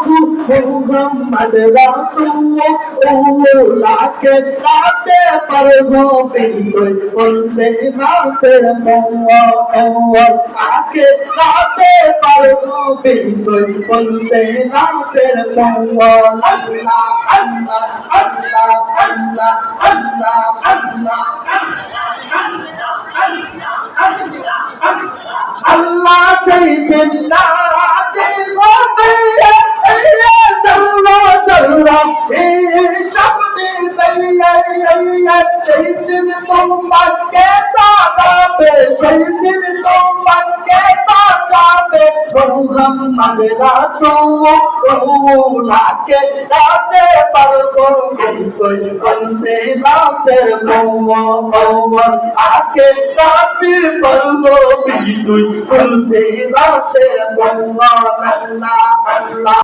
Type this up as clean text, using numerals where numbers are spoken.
মোহাম্মদ রাসূলুল্লাহকে রাতে পারবো বিনতে বলছে নাতের মোহাম্মদ আকে রাতে পারবো বিনতে বলছে নাতের মোহাম্মদ আল্লাহ আল্লাহ আল্লাহ আল্লাহ আল্লাহ আল্লাহ আল্লাহ চাইতেন না জীবনে জল্লা জল্লা এই সামনে চাইতেন তোমাকে তাড়াবে চাইতেন তোমাকে বাঁচাবে মোহাম্মদ রাসূলুল্লাহকে রাতে পারবো তুই বলছে রাতের মোহাম্মদ আকে রাতে পারবো তুই বলছে রাতের মোহাম্মদ আল্লাহ আল্লাহ